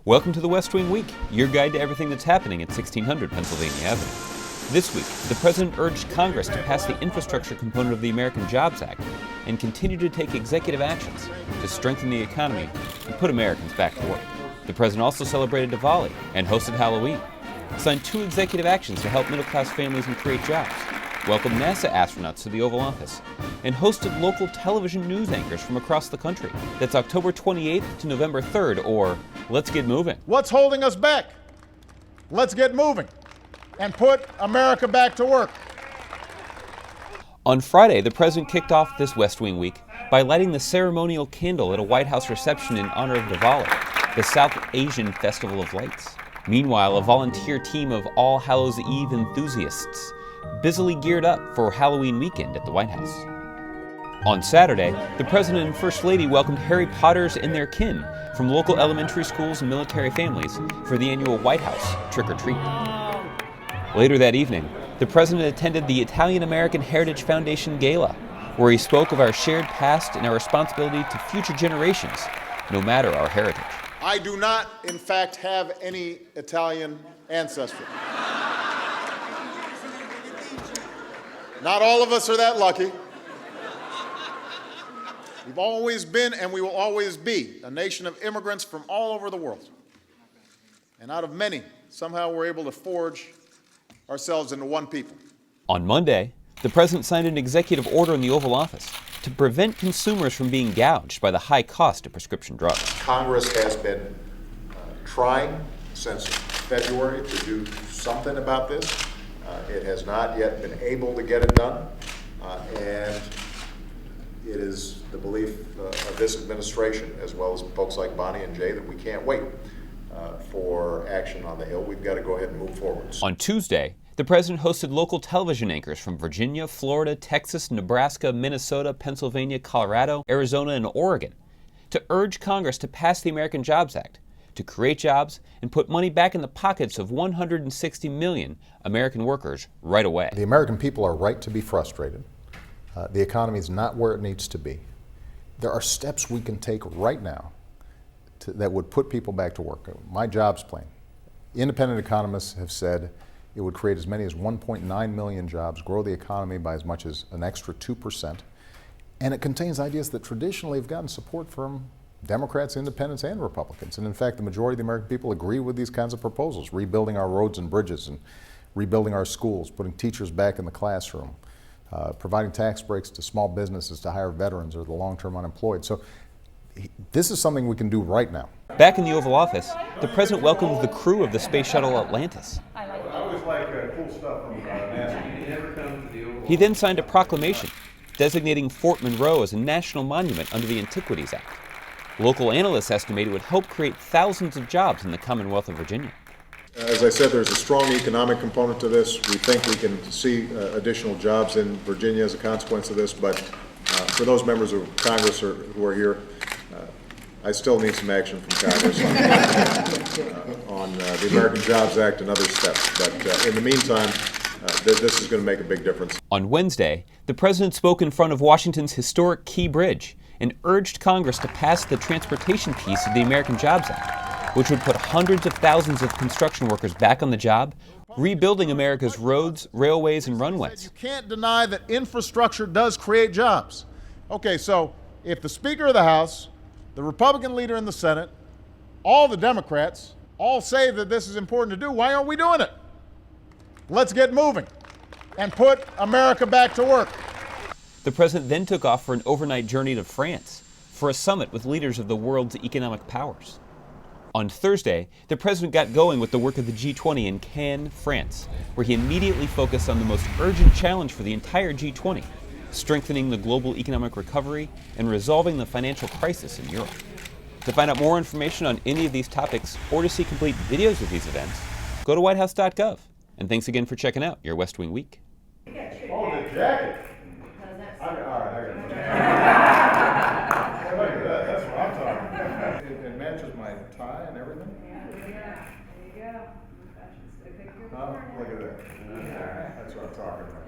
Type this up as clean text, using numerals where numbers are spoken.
Welcome to the West Wing Week, your guide to everything that's happening at 1600 Pennsylvania Avenue. This week, the President urged Congress to pass the infrastructure component of the American Jobs Act and continue to take executive actions to strengthen the economy and put Americans back to work. The President also celebrated Diwali and hosted Halloween, signed 2 executive actions to help middle-class families and create jobs, welcomed NASA astronauts to the Oval Office, and hosted local television news anchors from across the country. That's October 28th to November 3rd, or Let's Get Moving. What's holding us back? Let's get moving and put America back to work. On Friday, the President kicked off this West Wing Week by lighting the ceremonial candle at a White House reception in honor of Diwali, the South Asian Festival of Lights. Meanwhile, a volunteer team of All Hallows Eve enthusiasts busily geared up for Halloween weekend at the White House. On Saturday, the President and First Lady welcomed Harry Potters and their kin from local elementary schools and military families for the annual White House trick-or-treat. Later that evening, the President attended the Italian American Heritage Foundation Gala, where he spoke of our shared past and our responsibility to future generations, no matter our heritage. I do not, in fact, have any Italian ancestry. Not all of us are that lucky. We've always been, and we will always be, a nation of immigrants from all over the world. And out of many, somehow we're able to forge ourselves into one people. On Monday, the President signed an executive order in the Oval Office to prevent consumers from being gouged by the high cost of prescription drugs. Congress has been trying since February to do something about this. It has not yet been able to get it done, and it is the belief of this administration, as well as folks like Bonnie and Jay, that we can't wait for action on the Hill. We've got to go ahead and move forward. On Tuesday, the President hosted local television anchors from Virginia, Florida, Texas, Nebraska, Minnesota, Pennsylvania, Colorado, Arizona, and Oregon to urge Congress to pass the American Jobs Act, to create jobs and put money back in the pockets of 160 million American workers right away. The American people are right to be frustrated. The economy is not where it needs to be. There are steps we can take right now that would put people back to work. My jobs plan. Independent economists have said it would create as many as 1.9 million jobs, grow the economy by as much as an extra 2%. And it contains ideas that traditionally have gotten support from Democrats, Independents, and Republicans. And in fact, the majority of the American people agree with these kinds of proposals, rebuilding our roads and bridges and rebuilding our schools, putting teachers back in the classroom, providing tax breaks to small businesses to hire veterans or the long-term unemployed. So this is something we can do right now. Back in the Oval Office, the President welcomed the crew of the space shuttle Atlantis. I always like cool stuff from NASA. He then signed a proclamation designating Fort Monroe as a national monument under the Antiquities Act. Local analysts estimate it would help create thousands of jobs in the Commonwealth of Virginia. As I said, there's a strong economic component to this. We think we can see additional jobs in Virginia as a consequence of this, but for those members of Congress who are here, I still need some action from Congress on the American Jobs Act and other steps. But in the meantime, this is going to make a big difference. On Wednesday, the President spoke in front of Washington's historic Key Bridge and urged Congress to pass the transportation piece of the American Jobs Act, which would put hundreds of thousands of construction workers back on the job, rebuilding America's roads, railways, and runways. You can't deny that infrastructure does create jobs. Okay, so if the Speaker of the House, the Republican leader in the Senate, all the Democrats, all say that this is important to do, why aren't we doing it? Let's get moving and put America back to work. The President then took off for an overnight journey to France for a summit with leaders of the world's economic powers. On Thursday, the President got going with the work of the G20 in Cannes, France, where he immediately focused on the most urgent challenge for the entire G20, strengthening the global economic recovery and resolving the financial crisis in Europe. To find out more information on any of these topics or to see complete videos of these events, go to whitehouse.gov. And thanks again for checking out your West Wing Week. Oh, the jacket. All right, I got it. Look at that. That's what I'm talking about. It matches my tie and everything. Yeah, there you go. Look at that. That's what I'm talking about.